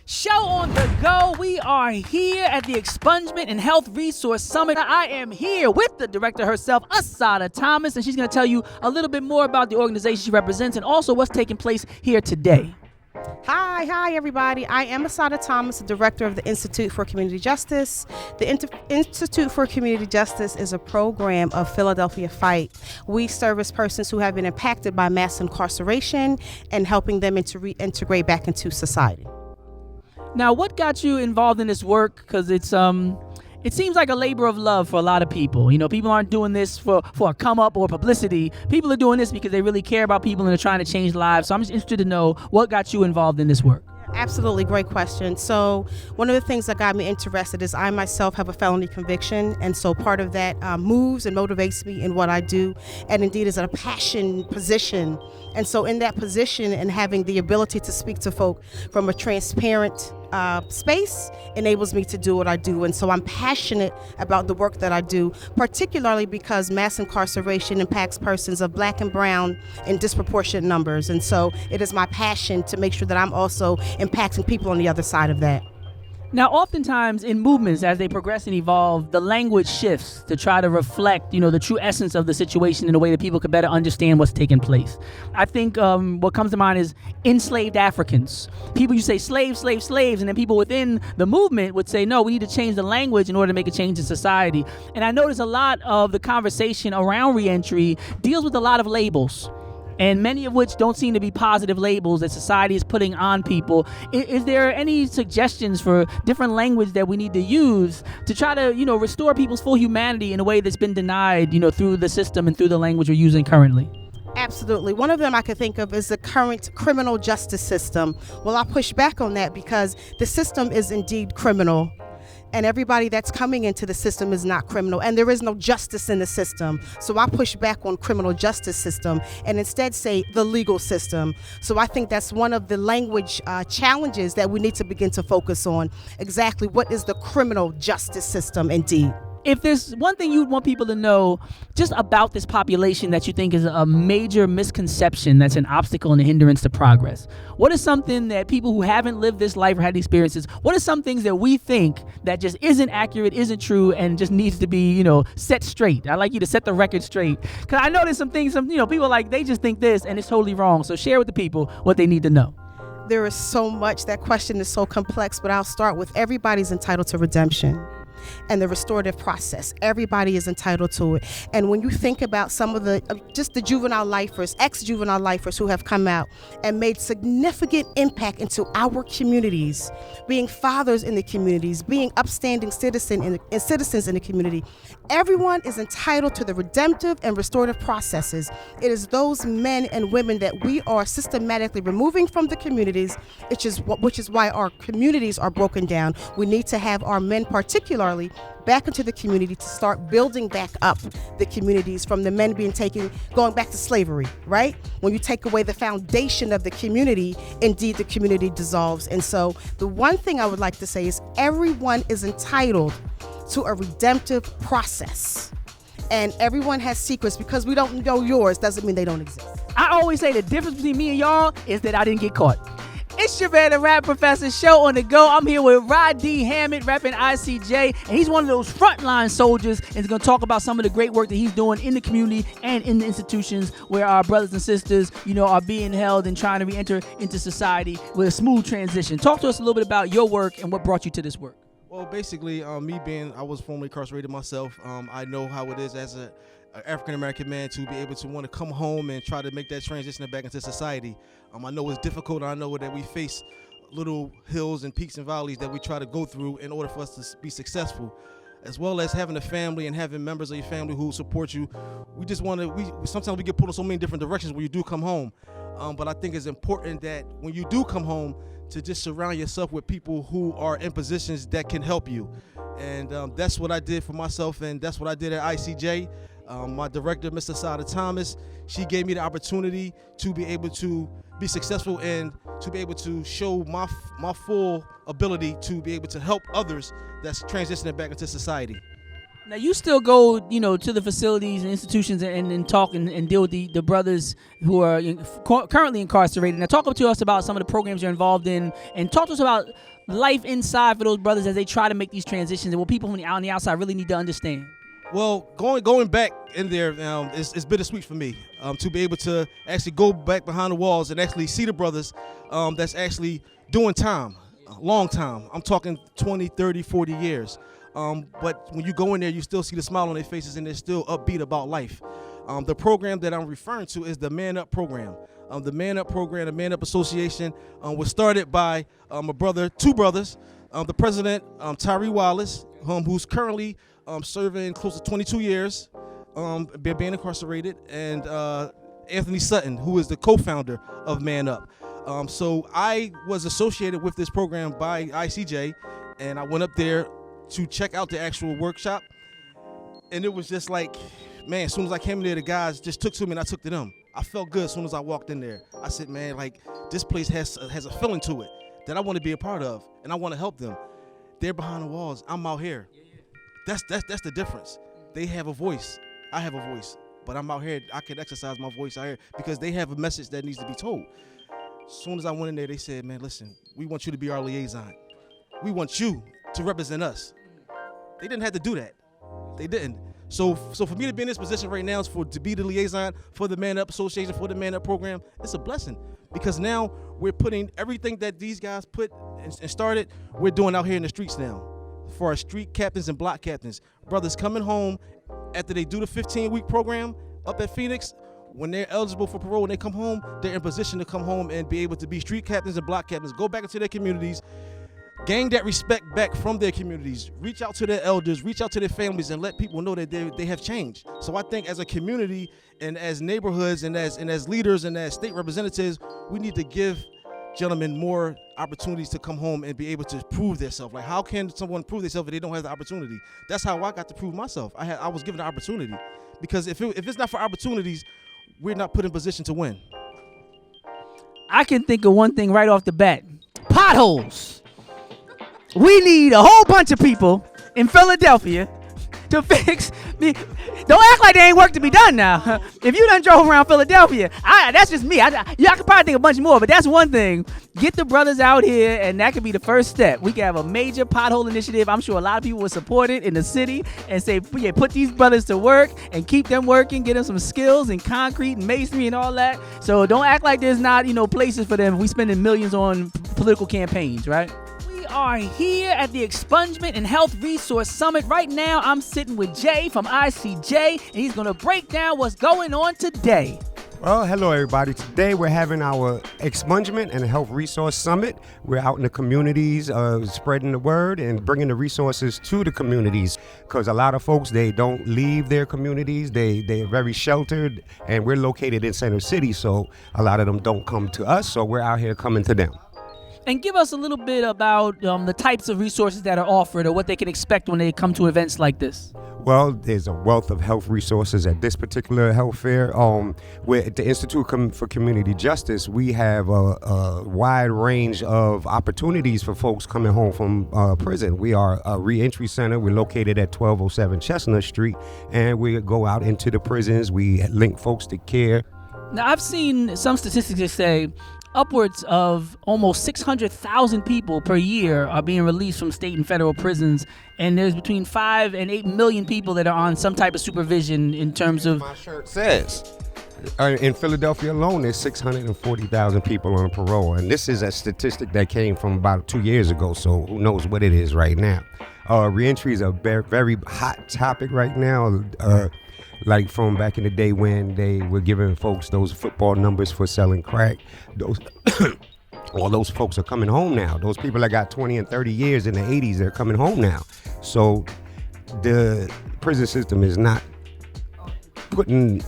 Show on the go. We are here at the Expungement and Health Resource Summit. I am here with the director herself, Assata Thomas, and she's going to tell you a little bit more about the organization she represents and also what's taking place here today. Hi, everybody. I am Assata Thomas, the director of the Institute for Community Justice. The Institute for Community Justice is a program of Philadelphia Fight. We service persons who have been impacted by mass incarceration and helping them to reintegrate back into society. Now, what got you involved in this work? Because it seems like a labor of love for a lot of people. You know, people aren't doing this for a come up or publicity. People are doing this because they really care about people and are trying to change lives. So I'm just interested to know what got you involved in this work. Absolutely, great question. So one of the things that got me interested is I myself have a felony conviction, and so part of that moves and motivates me in what I do, and indeed is a passion position. And so in that position and having the ability to speak to folk from a transparent space enables me to do what I do. And so I'm passionate about the work that I do, particularly because mass incarceration impacts persons of Black and brown in disproportionate numbers. And so it is my passion to make sure that I'm also impacting people on the other side of that. Now, oftentimes in movements, as they progress and evolve, the language shifts to try to reflect, the true essence of the situation in a way that people could better understand what's taking place. I think what comes to mind is enslaved Africans. People, you say slaves, slaves, slaves, and then people within the movement would say, no, we need to change the language in order to make a change in society. And I notice a lot of the conversation around reentry deals with a lot of labels, and many of which don't seem to be positive labels that society is putting on people. Is there any suggestions for different language that we need to use to try to, restore people's full humanity in a way that's been denied, through the system and through the language we're using currently? Absolutely. One of them I could think of is the current criminal justice system. Well, I'll push back on that because the system is indeed criminal. And everybody that's coming into the system is not criminal, and there is no justice in the system. So I push back on criminal justice system and instead say the legal system. So I think that's one of the language challenges that we need to begin to focus on. Exactly what is the criminal justice system indeed? If there's one thing you'd want people to know just about this population that you think is a major misconception that's an obstacle and a hindrance to progress, what is something that people who haven't lived this life or had experiences, what are some things that we think that just isn't accurate, isn't true, and just needs to be, set straight? I'd like you to set the record straight. Because I know there's some things, people are like, they just think this and it's totally wrong. So share with the people what they need to know. There is so much. That question is so complex, but I'll start with everybody's entitled to redemption and the restorative process. Everybody is entitled to it. And when you think about some of the juvenile lifers, ex-juvenile lifers who have come out and made significant impact into our communities, being fathers in the communities, being upstanding citizens in the community, everyone is entitled to the redemptive and restorative processes. It is those men and women that we are systematically removing from the communities, which is why our communities are broken down. We need to have our men particularly back into the community to start building back up the communities from the men going back to slavery, right? When you take away the foundation of the community, indeed the community dissolves. And so the one thing I would like to say is everyone is entitled to a redemptive process. And everyone has secrets. Because we don't know yours doesn't mean they don't exist. I always say the difference between me and y'all is that I didn't get caught. It's your man, the Rap Professor, show on the go. I'm here with Rod D. Hammond, repping ICJ, and he's one of those frontline soldiers, and he's going to talk about some of the great work that he's doing in the community and in the institutions where our brothers and sisters, are being held and trying to re-enter into society with a smooth transition. Talk to us a little bit about your work and what brought you to this work. Well, basically, I was formerly incarcerated myself. I know how it is as an African-American man to be able to want to come home and try to make that transition back into society. I know it's difficult. I know that we face little hills and peaks and valleys that we try to go through in order for us to be successful, as well as having a family and having members of your family who support you. Sometimes we get pulled in so many different directions when you do come home. But I think it's important that when you do come home to just surround yourself with people who are in positions that can help you. And that's what I did for myself, and that's what I did at ICJ. My director, Mr. Assata Thomas, she gave me the opportunity to be able to be successful and to be able to show my full ability to be able to help others that's transitioning back into society. Now, you still go, to the facilities and institutions and talk and deal with the brothers who are currently incarcerated. Now, talk to us about some of the programs you're involved in, and talk to us about life inside for those brothers as they try to make these transitions, and what people on the outside really need to understand? Well, going back in there, it's bittersweet for me to be able to actually go back behind the walls and actually see the brothers that's actually doing time, long time. I'm talking 20, 30, 40 years. But when you go in there, you still see the smile on their faces and they're still upbeat about life. The program that I'm referring to is the Man Up program. The Man Up program, the Man Up Association, was started by two brothers, the president, Tyree Wallace, who's currently serving close to 22 years, being incarcerated, and Anthony Sutton, who is the co-founder of Man Up. So I was associated with this program by ICJ, and I went up there to check out the actual workshop, and it was just like, man, as soon as I came in there, the guys just took to me and I took to them. I felt good as soon as I walked in there. I said, man, like, this place has a feeling to it that I want to be a part of, and I want to help them. They're behind the walls. I'm out here. That's the difference. They have a voice. I have a voice. But I'm out here. I can exercise my voice out here because they have a message that needs to be told. As soon as I went in there, they said, man, listen, we want you to be our liaison. We want you to represent us. They didn't have to do that. They didn't. So for me to be in this position right now is to be the liaison for the Man Up Association, for the Man Up program. It's a blessing because now we're putting everything that these guys put and started, we're doing out here in the streets now. For our street captains and block captains, brothers coming home after they do the 15-week program up at Phoenix, when they're eligible for parole and they come home, they're in position to come home and be able to be street captains and block captains, go back into their communities, gain that respect back from their communities, reach out to their elders, reach out to their families, and let people know that they have changed. So I think as a community and as neighborhoods and as leaders and as state representatives, we need to give gentlemen more opportunities to come home and be able to prove themselves. Like, how can someone prove themselves if they don't have the opportunity? That's how I got to prove myself. I was given the opportunity, because if it's not for opportunities, we're not put in position to win. I can think of one thing right off the bat: potholes. We need a whole bunch of people in Philadelphia to fix the. Don't act like there ain't work to be done now. If you done drove around Philadelphia, that's just me. I could probably think of a bunch more, but that's one thing. Get the brothers out here, and that could be the first step. We can have a major pothole initiative. I'm sure a lot of people will support it in the city and say, yeah, put these brothers to work and keep them working, get them some skills in concrete and masonry and all that. So don't act like there's not, places for them. We spending millions on political campaigns, right? Are here at the Expungement and Health Resource Summit. Right now, I'm sitting with Jay from ICJ, and he's going to break down what's going on today. Well, hello, everybody. Today, we're having our Expungement and Health Resource Summit. We're out in the communities, spreading the word and bringing the resources to the communities, because a lot of folks, they don't leave their communities. They're very sheltered, and we're located in Center City, so a lot of them don't come to us, so we're out here coming to them. And give us a little bit about the types of resources that are offered or what they can expect when they come to events like this. Well, there's a wealth of health resources at this particular health fair. We're at the Institute for Community Justice. We have a wide range of opportunities for folks coming home from prison. We are a reentry center. We're located at 1207 Chestnut Street, and we go out into the prisons. We link folks to care. Now, I've seen some statistics that say upwards of almost 600,000 people per year are being released from state and federal prisons, and there's between 5 and 8 million people that are on some type of supervision in terms of... My shirt says, in Philadelphia alone, there's 640,000 people on parole, and this is a statistic that came from about 2 years ago, so who knows what it is right now. Reentry is a very hot topic right now. Like from back in the day when they were giving folks those football numbers for selling crack, all those folks are coming home now. Those people that got 20 and 30 years in the 80s, they're coming home now. So the prison system is not putting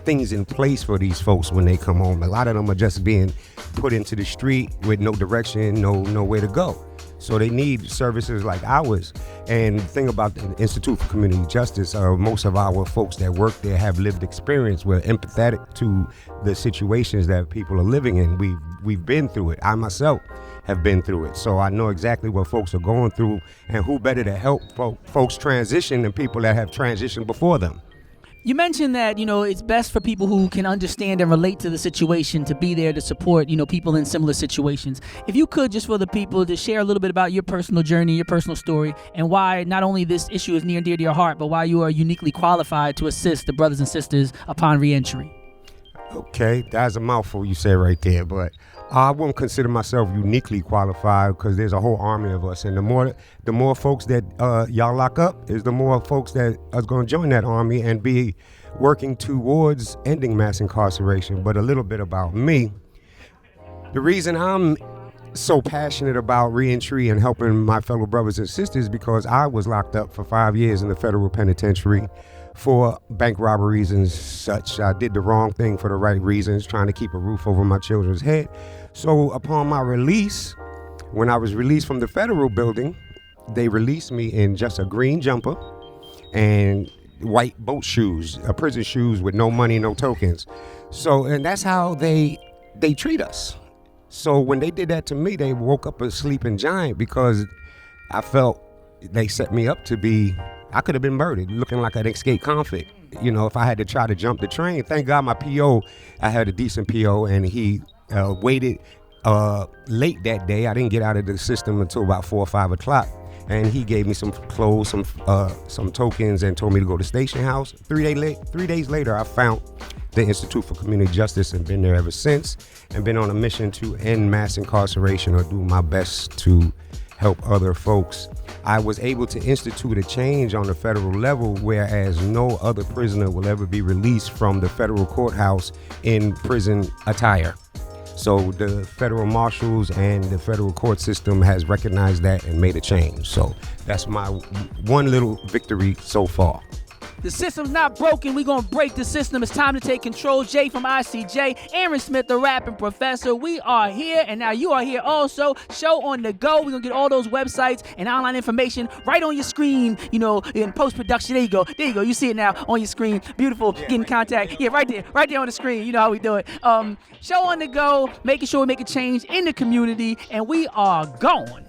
things in place for these folks when they come home. A lot of them are just being put into the street with no direction, nowhere to go. So they need services like ours. And the thing about the Institute for Community Justice, most of our folks that work there have lived experience. We're empathetic to the situations that people are living in. We've been through it. I myself have been through it. So I know exactly what folks are going through, and who better to help folks transition than people that have transitioned before them. You mentioned that, it's best for people who can understand and relate to the situation to be there to support, people in similar situations. If you could, just for the people, to share a little bit about your personal journey, your personal story, and why not only this issue is near and dear to your heart, but why you are uniquely qualified to assist the brothers and sisters upon reentry. Okay, that's a mouthful you said right there, but I won't consider myself uniquely qualified because there's a whole army of us, and the more folks that y'all lock up is the more folks that are going to join that army and be working towards ending mass incarceration. But a little bit about me. The reason I'm so passionate about reentry and helping my fellow brothers and sisters because I was locked up for 5 years in the federal penitentiary for bank robberies and such. I did the wrong thing for the right reasons, trying to keep a roof over my children's head. So upon my release, when I was released from the federal building, they released me in just a green jumper and white boat shoes, prison shoes with no money, no tokens. So, and that's how they treat us. So when they did that to me, they woke up a sleeping giant because I felt they set me up to be, I could have been murdered, looking like an escaped convict. If I had to try to jump the train. Thank God my PO, I had a decent PO, and he waited late that day. I didn't get out of the system until about 4 or 5 o'clock. And he gave me some clothes, some tokens, and told me to go to Station House. 3 days later, I found the Institute for Community Justice and been there ever since, and been on a mission to end mass incarceration or do my best to help other folks. I was able to institute a change on the federal level, whereas no other prisoner will ever be released from the federal courthouse in prison attire. So the federal marshals and the federal court system has recognized that and made a change. So that's my one little victory so far. The system's not broken. We're going to break the system. It's time to take control. Jay from ICJ, Aaron Smith, the rapping professor. We are here, and now you are here also. Show on the go. We're going to get all those websites and online information right on your screen, in post-production. There you go. You see it now on your screen. Beautiful. Yeah, get in contact. Yeah, right there on the screen. You know how we do it. Show on the go, making sure we make a change in the community, and we are going.